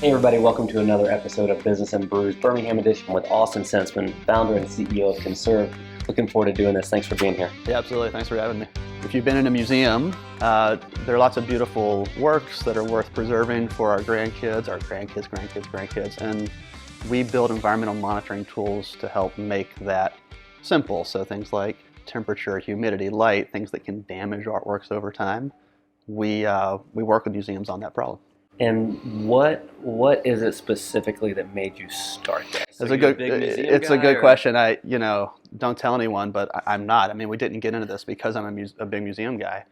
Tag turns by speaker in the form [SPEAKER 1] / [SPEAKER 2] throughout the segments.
[SPEAKER 1] Hey everybody, welcome to another episode of Business and Brews, Birmingham edition with Austin Senseman, founder and CEO of Conserv. Looking forward to doing this. Thanks for being here.
[SPEAKER 2] Yeah, absolutely. Thanks for having me. If you've been in a museum, there are lots of beautiful works that are worth preserving for our grandkids, and we build environmental monitoring tools to help make that simple. So things like temperature, humidity, light, things that can damage artworks over time. We work with museums on that problem.
[SPEAKER 1] And what is it specifically that made you start that? So
[SPEAKER 2] It's a good question. Don't tell anyone, but I'm not. I mean, we didn't get into this because I'm a big museum guy.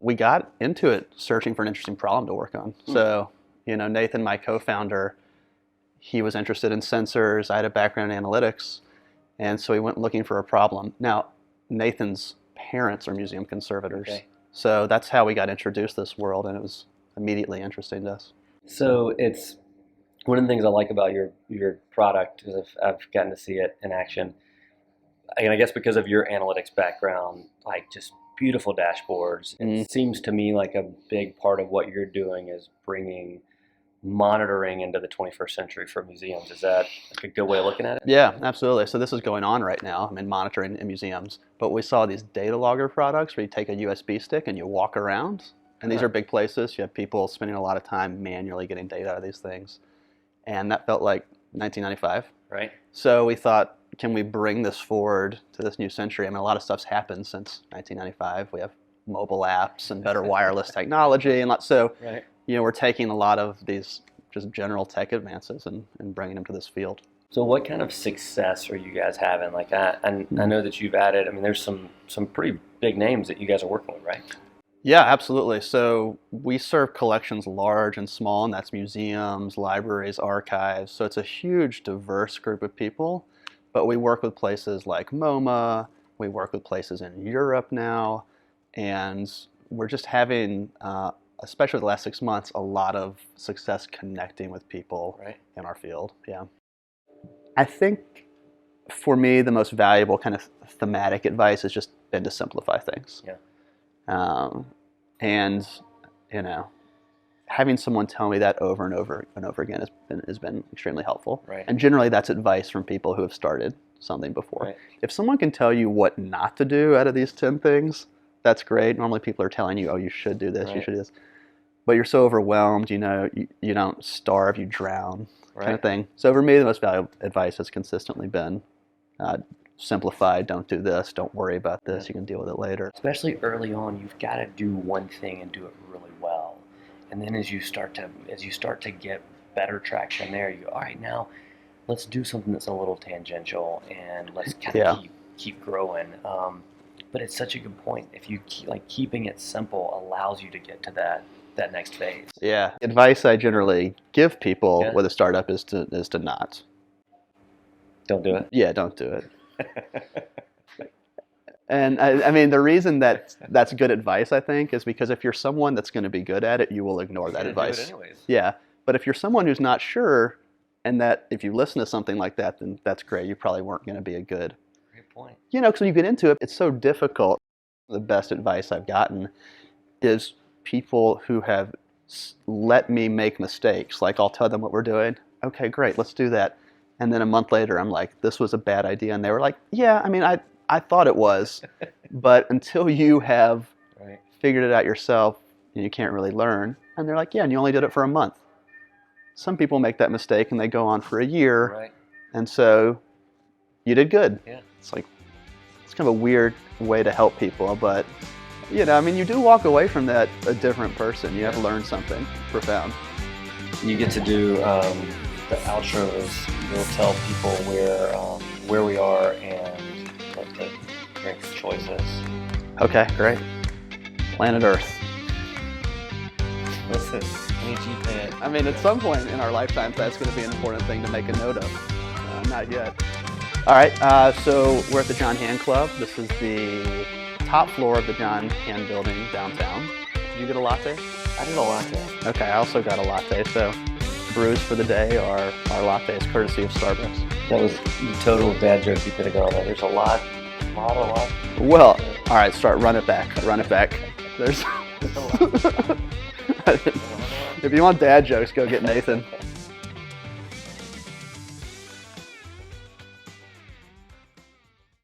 [SPEAKER 2] We got into it searching for an interesting problem to work on. So, Nathan, my co-founder, he was interested in sensors. I had a background in analytics, and so we went looking for a problem. Now, Nathan's parents are museum conservators, so that's how we got introduced to this world, and it was immediately interesting to us.
[SPEAKER 1] So it's one of the things I like about your product is I've gotten to see it in action. And I guess because of your analytics background, like just beautiful dashboards. It seems to me like a big part of what you're doing is bringing monitoring into the 21st century for museums. Is that like a good way of looking at it?
[SPEAKER 2] Yeah, absolutely. So this is going on right now. Monitoring in museums. But we saw these data logger products where you take a USB stick and you walk around. And these are big places. You have people spending a lot of time manually getting data out of these things. And that felt like 1995.
[SPEAKER 1] Right.
[SPEAKER 2] So we thought, can we bring this forward to this new century? A lot of stuff's happened since 1995. We have mobile apps and better wireless technology. We're taking a lot of these just general tech advances and bringing them to this field.
[SPEAKER 1] So what kind of success are you guys having? Like I know that you've added, there's some pretty big names that you guys are working with, right?
[SPEAKER 2] Yeah, absolutely. So we serve collections large and small, and that's museums, libraries, archives. So it's a huge, diverse group of people. But we work with places like MoMA, we work with places in Europe now, and we're just having, especially the last 6 months, a lot of success connecting with people in our field. Yeah. I think for me, the most valuable kind of thematic advice has just been to simplify things.
[SPEAKER 1] Yeah.
[SPEAKER 2] Having someone tell me that over and over and over again has been extremely helpful.
[SPEAKER 1] Right.
[SPEAKER 2] And generally that's advice from people who have started something before. Right. If someone can tell you what not to do out of these 10 things, that's great. Normally people are telling you, oh, you should do this, you should do this. But you're so overwhelmed, you don't starve, you drown, kind of thing. So for me, the most valuable advice has consistently been simplify, don't do this, don't worry about this, you can deal with it later.
[SPEAKER 1] Especially early on, you've got to do one thing and do it really well. And then as you start to get better traction there, you go, all right, now let's do something that's a little tangential and let's kind of keep growing. But it's such a good point. If you keeping it simple allows you to get to that next phase.
[SPEAKER 2] Yeah. Advice I generally give people with a startup is to not.
[SPEAKER 1] Don't do it?
[SPEAKER 2] Yeah, don't do it. And the reason that's good advice, I think, is because if you're someone that's going to be good at it, you will ignore that advice.
[SPEAKER 1] Do it anyways.
[SPEAKER 2] Yeah, but if you're someone who's not sure, and that if you listen to something like that, then that's great. You probably weren't going to be a good.
[SPEAKER 1] Great point.
[SPEAKER 2] Because when you get into it, it's so difficult. The best advice I've gotten is people who have let me make mistakes. Like I'll tell them what we're doing. Okay, great, let's do that. And then a month later, I'm like, this was a bad idea. And they were like, yeah, I thought it was. But until you have figured it out yourself, you can't really learn. And they're like, yeah, and you only did it for a month. Some people make that mistake and they go on for a year.
[SPEAKER 1] Right.
[SPEAKER 2] And so you did good.
[SPEAKER 1] Yeah.
[SPEAKER 2] It's kind of a weird way to help people. But, you do walk away from that a different person. You have learned something profound.
[SPEAKER 1] You get to do the outros. We'll tell people where we are and what the drink choice is.
[SPEAKER 2] Okay, great. Planet Earth.
[SPEAKER 1] Listen, AG
[SPEAKER 2] at some point in our lifetimes, that's going to be an important thing to make a note of. Not yet. All right, so we're at the John Hand Club. This is the top floor of the John Hand building downtown. Did you get a latte?
[SPEAKER 1] I did a latte.
[SPEAKER 2] Okay, I also got a latte, so brews for the day are lattes, courtesy of Starbucks.
[SPEAKER 1] That was the total dad joke you could have gone there. There's a lot.
[SPEAKER 2] Well, all right, run it back. There's
[SPEAKER 1] a lot.
[SPEAKER 2] If you want dad jokes, go get Nathan.